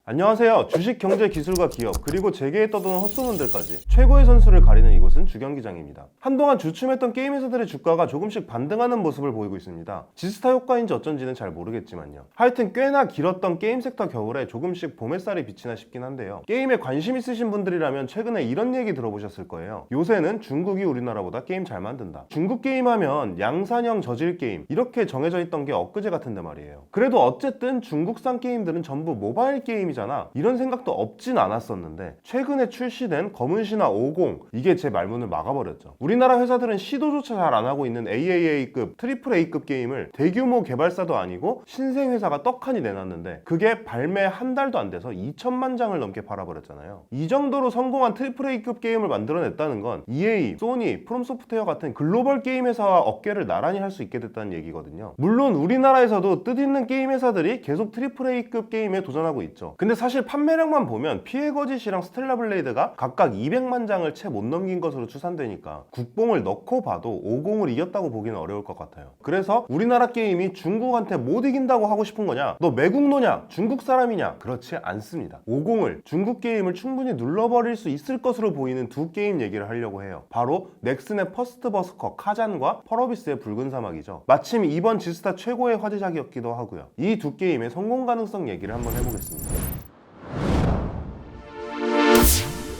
안녕하세요. 주식, 경제, 기술과 기업, 그리고 재계에 떠도는 헛소문들까지 최고의 선수를 가리는 이곳은 주경기장입니다. 한동안 주춤했던 게임 회사들의 주가가 조금씩 반등하는 모습을 보이고 있습니다. 지스타 효과인지 어쩐지는 잘 모르겠지만요. 하여튼 꽤나 길었던 게임 섹터 겨울에 조금씩 봄 햇살이 비치나 싶긴 한데요. 게임에 관심 있으신 분들이라면 최근에 이런 얘기 들어보셨을 거예요. 요새는 중국이 우리나라보다 게임 잘 만든다. 중국 게임 하면 양산형 저질 게임 이렇게 정해져 있던 게 엊그제 같은데 말이에요. 그래도 어쨌든 중국산 게임들은 전부 모바일 게임이잖아. 이런 생각도 없진 않았었는데 최근에 출시된 검은신화 50 이게 제 말문을 막아버렸죠. 우리나라 회사들은 시도조차 잘 안 하고 있는 AAA급, AAA급 게임을 대규모 개발사도 아니고 신생 회사가 떡하니 내놨는데 그게 발매 한 달도 안 돼서 2천만 장을 넘게 팔아버렸잖아요. 이 정도로 성공한 AAA급 게임을 만들어냈다는 건 EA, 소니, 프롬소프트웨어 같은 글로벌 게임 회사와 어깨를 나란히 할 수 있게 됐다는 얘기거든요. 물론 우리나라에서도 뜻있는 게임 회사들이 계속 AAA급 게임에 도전하고 있죠. 근데 사실 판매량만 보면 피해 거짓이랑 스텔라 블레이드가 각각 200만 장을 채 못 넘긴 것으로 추산되니까 국뽕을 넣고 봐도 50을 이겼다고 보기는 어려울 것 같아요. 그래서 우리나라 게임이 중국한테 못 이긴다고 하고 싶은 거냐? 너 매국노냐? 중국 사람이냐? 그렇지 않습니다. 50을 중국 게임을 충분히 눌러버릴 수 있을 것으로 보이는 두 게임 얘기를 하려고 해요. 바로 넥슨의 퍼스트 버스커 카잔과 펄어비스의 붉은 사막이죠. 마침 이번 지스타 최고의 화제작이었기도 하고요. 이 두 게임의 성공 가능성 얘기를 한번 해보겠습니다.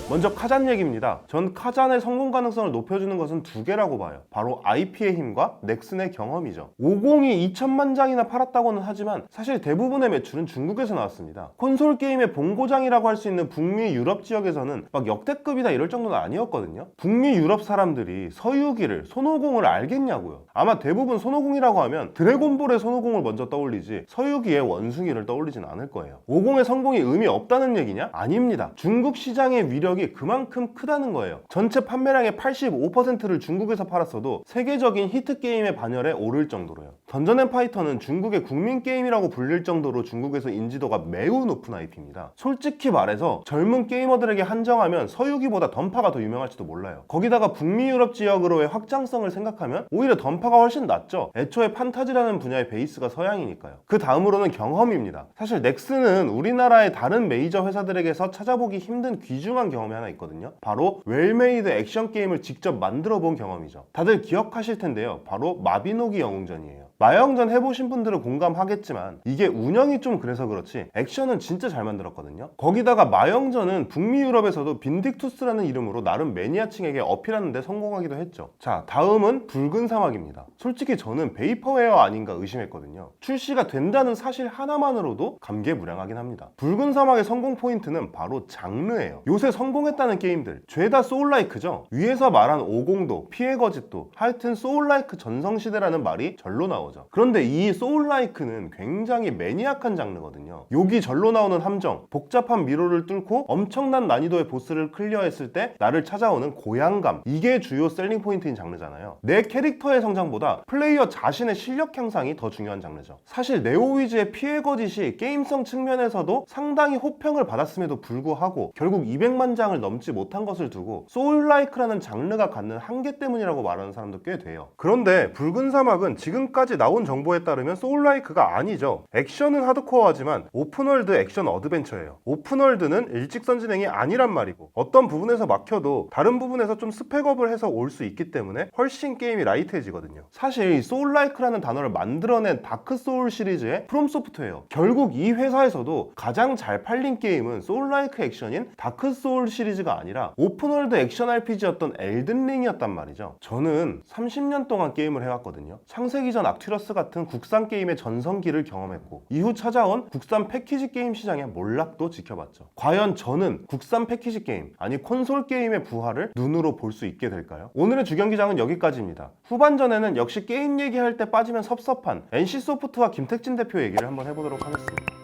먼저 카잔 얘기입니다. 전 카잔의 성공 가능성을 높여주는 것은 두 개라고 봐요. 바로 IP의 힘과 넥슨의 경험이죠. 50이 2천만 장이나 팔았다고는 하지만 사실 대부분의 매출은 중국에서 나왔습니다. 콘솔 게임의 본고장이라고 할 수 있는 북미 유럽 지역에서는 막 역대급이다 이럴 정도는 아니었거든요. 북미 유럽 사람들이 서유기를, 손오공을 알겠냐고요. 아마 대부분 손오공이라고 하면 드래곤볼의 손오공을 먼저 떠올리지 서유기의 원숭이를 떠올리진 않을 거예요. 50의 성공이 의미 없다는 얘기냐? 아닙니다. 중국 시장의 위력이 그만큼 크다는 거예요. 전체 판매량의 85%를 중국에서 팔았어도 세계적인 히트 게임의 반열에 오를 정도로요. 던전 앤 파이터는 중국의 국민 게임이라고 불릴 정도로 중국에서 인지도가 매우 높은 IP입니다. 솔직히 말해서 젊은 게이머들에게 한정하면 서유기보다 던파가 더 유명할지도 몰라요. 거기다가 북미 유럽 지역으로의 확장성을 생각하면 오히려 던파가 훨씬 낫죠. 애초에 판타지라는 분야의 베이스가 서양이니까요. 그 다음으로는 경험입니다. 사실 넥슨은 우리나라의 다른 메이저 회사들에게서 찾아보기 힘든 귀중한 경험이 하나 있거든요. 바로 웰메이드 액션 게임을 직접 만들어 본 경험이죠. 다들 기억하실 텐데요. 바로 마비노기 영웅전이에요. 마영전 해보신 분들은 공감하겠지만 이게 운영이 좀 그래서 그렇지 액션은 진짜 잘 만들었거든요. 거기다가 마영전은 북미 유럽에서도 빈딕투스라는 이름으로 나름 매니아층에게 어필하는 데 성공하기도 했죠. 자, 다음은 붉은 사막입니다. 솔직히 저는 베이퍼웨어 아닌가 의심했거든요. 출시가 된다는 사실 하나만으로도 감개무량하긴 합니다. 붉은 사막의 성공 포인트는 바로 장르예요. 요새 성공했다는 게임들 죄다 소울라이크죠. 위에서 말한 50도 피해 거짓도 하여튼 소울라이크 전성시대라는 말이 절로 나오죠. 그런데 이 소울라이크는 굉장히 매니악한 장르거든요. 욕이 절로 나오는 함정, 복잡한 미로를 뚫고 엄청난 난이도의 보스를 클리어했을 때 나를 찾아오는 고양감, 이게 주요 셀링 포인트인 장르잖아요. 내 캐릭터의 성장보다 플레이어 자신의 실력 향상이 더 중요한 장르죠. 사실 네오위즈의 피해 거짓이 게임성 측면에서도 상당히 호평을 받았음에도 불구하고 결국 200만 장을 넘지 못한 것을 두고 소울라이크라는 장르가 갖는 한계 때문이라고 말하는 사람도 꽤 돼요. 그런데 붉은 사막은 지금까지 나온 정보에 따르면 소울라이크가 아니죠. 액션은 하드코어하지만 오픈월드 액션 어드벤처예요. 오픈월드는 일직선 진행이 아니란 말이고 어떤 부분에서 막혀도 다른 부분에서 좀 스펙업을 해서 올 수 있기 때문에 훨씬 게임이 라이트해지거든요. 사실 이 소울라이크라는 단어를 만들어낸 다크소울 시리즈의 프롬소프트웨어, 결국 이 회사에서도 가장 잘 팔린 게임은 소울라이크 액션인 다크소울 시리즈가 아니라 오픈월드 액션 RPG였던 엘든링이었단 말이죠. 저는 30년 동안 게임을 해왔거든요. 창세기 전 악튜러스 같은 국산 게임의 전성기를 경험했고 이후 찾아온 국산 패키지 게임 시장의 몰락도 지켜봤죠. 과연 저는 국산 패키지 게임, 아니 콘솔 게임의 부활을 눈으로 볼 수 있게 될까요? 오늘의 주경기장은 여기까지입니다. 후반전에는 역시 게임 얘기할 때 빠지면 섭섭한 NC소프트와 김택진 대표 얘기를 한번 해보도록 하겠습니다.